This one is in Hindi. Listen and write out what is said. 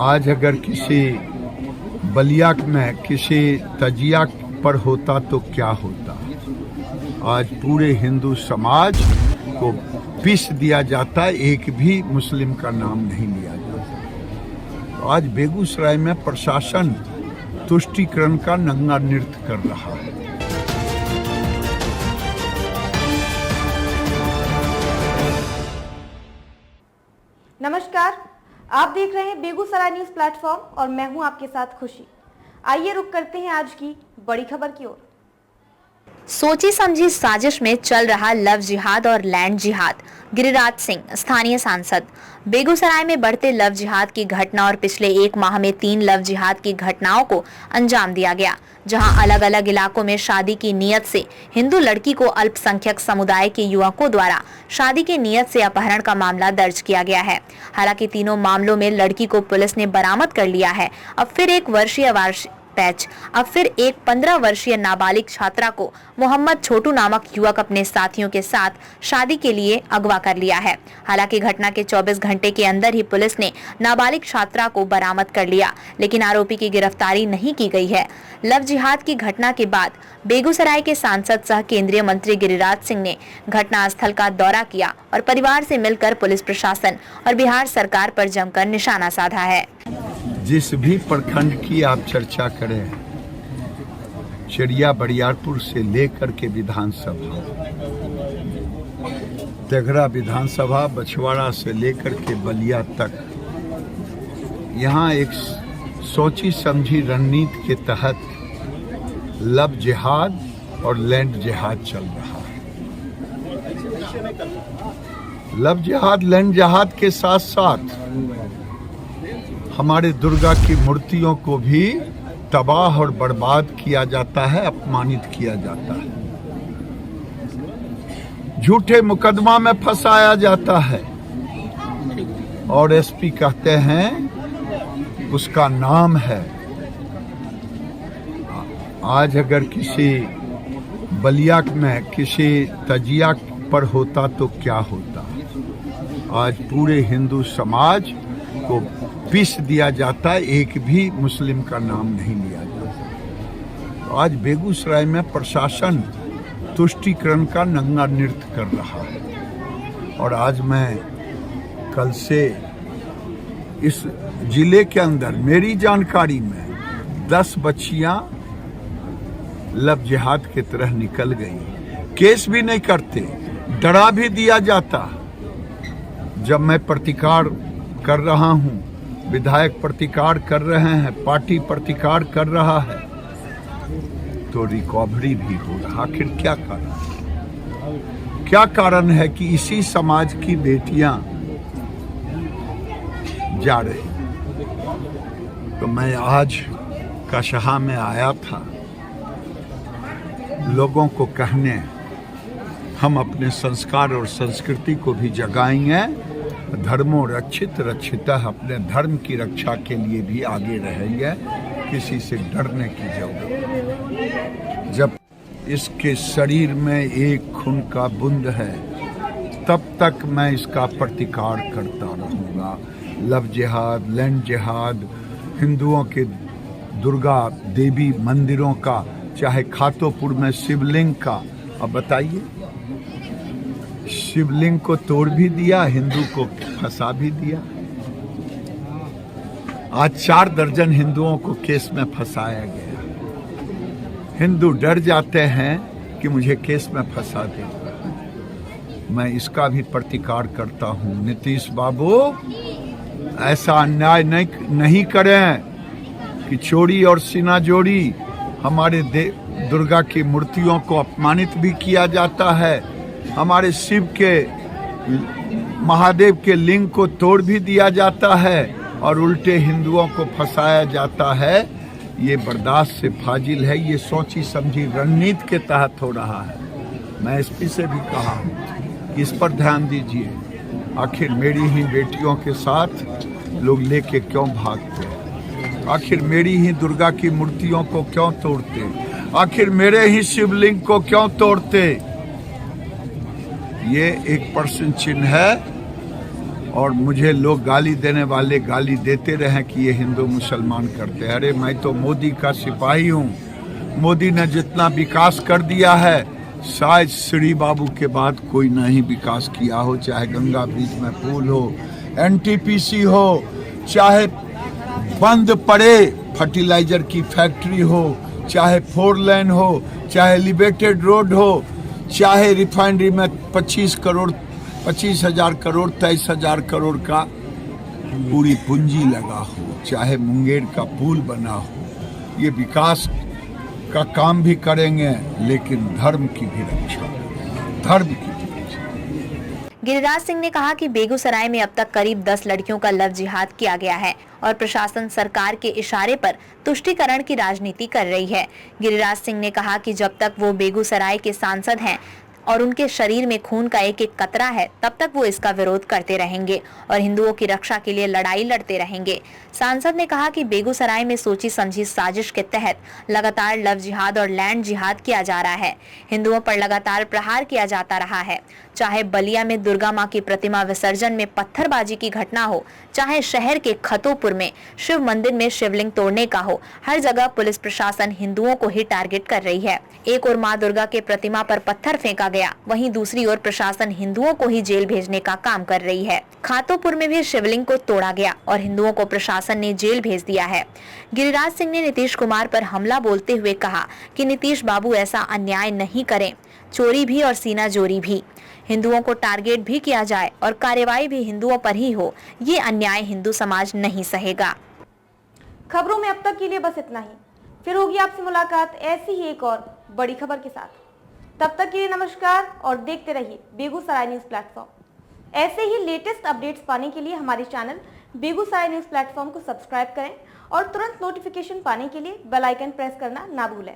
आज अगर किसी बलिया में किसी तजिया पर होता तो क्या होता। आज पूरे हिंदू समाज को पीस दिया जाता, एक भी मुस्लिम का नाम नहीं लिया जाता। तो आज बेगूसराय में प्रशासन तुष्टीकरण का नंगा नृत्य कर रहा है। नमस्कार, आप देख रहे हैं बेगूसराय न्यूज प्लेटफॉर्म और मैं हूं आपके साथ खुशी। आइए रुक करते हैं आज की बड़ी खबर की ओर। सोची समझी साजिश में चल रहा लव जिहाद और लैंड जिहाद। गिरिराज सिंह, स्थानीय सांसद। बेगूसराय में बढ़ते लव जिहाद की घटना और पिछले एक माह में 3 लव जिहाद की घटनाओं को अंजाम दिया गया, जहां अलग अलग इलाकों में शादी की नीयत से हिंदू लड़की को अल्पसंख्यक समुदाय के युवकों द्वारा शादी की नीयत से अपहरण का मामला दर्ज किया गया है। हालांकि तीनों मामलों में लड़की को पुलिस ने बरामद कर लिया है। अब फिर एक 15 वर्षीय नाबालिग छात्रा को मोहम्मद छोटू नामक युवक अपने साथियों के साथ शादी के लिए अगवा कर लिया है। हालांकि घटना के 24 घंटे के अंदर ही पुलिस ने नाबालिग छात्रा को बरामद कर लिया, लेकिन आरोपी की गिरफ्तारी नहीं की गई है। लव जिहाद की घटना के बाद बेगूसराय के सांसद सह केंद्रीय मंत्री गिरिराज सिंह ने घटनास्थल का दौरा किया और परिवार से मिलकर पुलिस प्रशासन और बिहार सरकार पर जमकर निशाना साधा है। जिस भी प्रखंड की आप चर्चा करें, चिड़िया बरियारपुर से लेकर के विधानसभा, तेघरा विधानसभा, बछवाड़ा से लेकर के बलिया तक, यहाँ एक सोची समझी रणनीति के तहत लव जिहाद और लैंड जिहाद चल रहा है। लव जिहाद लैंड जिहाद के साथ साथ हमारे दुर्गा की मूर्तियों को भी तबाह और बर्बाद किया जाता है, अपमानित किया जाता है, झूठे मुकदमा में फंसाया जाता है। और एसपी कहते हैं उसका नाम है। आज अगर किसी बलिया में किसी तजिया पर होता तो क्या होता। आज पूरे हिंदू समाज को पीस दिया जाता, एक भी मुस्लिम का नाम नहीं लिया जाता। तो आज बेगूसराय में प्रशासन तुष्टीकरण का नंगा नृत्य कर रहा है। और आज मैं कल से इस जिले के अंदर मेरी जानकारी में 10 बच्चियां लव जिहाद की तरह निकल गई। केस भी नहीं करते, डरा भी दिया जाता। जब मैं प्रतिकार कर रहा हूं, विधायक प्रतिकार कर रहे हैं, पार्टी प्रतिकार कर रहा है, तो रिकवरी भी हो रहा। आखिर क्या कारण है कि इसी समाज की बेटियां जा रही। तो मैं आज कशहा में आया था लोगों को कहने, हम अपने संस्कार और संस्कृति को भी जगाएंगे। धर्मों रक्षित रक्षिता, अपने धर्म की रक्षा के लिए भी आगे रहेंगे, किसी से डरने की जरूरत नहीं। जब इसके शरीर में एक खून का बूंद है, तब तक मैं इसका प्रतिकार करता रहूंगा। लव जिहाद, लैंड जिहाद, हिंदुओं के दुर्गा देवी मंदिरों का, चाहे खातोपुर में शिवलिंग का, अब बताइए, शिवलिंग को तोड़ भी दिया, हिंदू को फंसा भी दिया। आज 4 दर्जन हिंदुओं को केस में फंसाया गया। हिंदू डर जाते हैं कि मुझे केस में फंसा देगा। मैं इसका भी प्रतिकार करता हूं। नीतीश बाबू, ऐसा अन्याय नहीं करें कि चोरी और सीना जोड़ी हमारे दुर्गा की मूर्तियों को अपमानित भी किया जाता है, हमारे शिव के महादेव के लिंग को तोड़ भी दिया जाता है और उल्टे हिंदुओं को फंसाया जाता है। ये बर्दाश्त से फाजिल है। ये सोची समझी रणनीति के तहत हो रहा है। मैं एसपी से भी कहा हूँ कि इस पर ध्यान दीजिए। आखिर मेरी ही बेटियों के साथ लोग लेके क्यों भागते हैं? आखिर मेरी ही दुर्गा की मूर्तियों को क्यों तोड़ते? आखिर मेरे ही शिवलिंग को क्यों तोड़ते? ये एक प्रश्न चिन्ह है और मुझे लोग गाली देने वाले गाली देते रहे कि ये हिंदू मुसलमान करते हैं। अरे मैं तो मोदी का सिपाही हूँ। मोदी ने जितना विकास कर दिया है शायद श्री बाबू के बाद कोई नहीं विकास किया हो, चाहे गंगा ब्रिज में पुल हो, एनटीपीसी हो, चाहे बंद पड़े फर्टिलाइजर की फैक्ट्री हो, चाहे 4 लेन हो, चाहे एलिवेटेड रोड हो, चाहे रिफाइनरी में 25,000 करोड़ 23,000 करोड़ का पूरी पूंजी लगा हो, चाहे मुंगेर का पुल बना हो। ये विकास का काम भी करेंगे लेकिन धर्म की भी रक्षा, धर्म की भी रक्षा। गिरिराज सिंह ने कहा कि बेगूसराय में अब तक करीब 10 लड़कियों का लव जिहाद किया गया है और प्रशासन सरकार के इशारे पर तुष्टीकरण की राजनीति कर रही है। गिरिराज सिंह ने कहा कि जब तक वो बेगूसराय के सांसद हैं और उनके शरीर में खून का एक एक कतरा है तब तक वो इसका विरोध करते रहेंगे और हिंदुओं की रक्षा के लिए लड़ाई लड़ते रहेंगे। सांसद ने कहा कि बेगूसराय में सोची समझी साजिश के तहत लगातार लव जिहाद और लैंड जिहाद किया जा रहा है। हिंदुओं पर लगातार प्रहार किया जाता रहा है, चाहे बलिया में दुर्गा मां की प्रतिमा विसर्जन में पत्थरबाजी की घटना हो, चाहे शहर के खतोपुर में शिव मंदिर में शिवलिंग तोड़ने का हो। हर जगह पुलिस प्रशासन हिंदुओं को ही टारगेट कर रही है। एक और मां दुर्गा के प्रतिमा पर पत्थर फेंका गया, वहीं दूसरी ओर प्रशासन हिंदुओं को ही जेल भेजने का काम कर रही है। खातोपुर में भी शिवलिंग को तोड़ा गया और हिंदुओं को प्रशासन ने जेल भेज दिया है। गिरिराज सिंह ने नीतीश कुमार पर हमला बोलते हुए कहा कि नीतीश बाबू ऐसा अन्याय नहीं करें, चोरी भी और सीना जोरी भी, हिंदुओं को टारगेट भी किया जाए और कार्रवाई भी हिंदुओं पर ही हो, ये अन्याय हिंदू समाज नहीं सहेगा। खबरों में अब तक के लिए बस इतना ही। फिर होगी आपसे मुलाकात ऐसी ही एक और बड़ी खबर के साथ। तब तक के लिए नमस्कार और देखते रहिए बेगूसराय न्यूज प्लेटफॉर्म। ऐसे ही लेटेस्ट अपडेट्स पाने के लिए हमारे चैनल बेगूसराय न्यूज प्लेटफॉर्म को सब्सक्राइब करें और तुरंत नोटिफिकेशन पाने के लिए बेल आइकन प्रेस करना ना भूलें।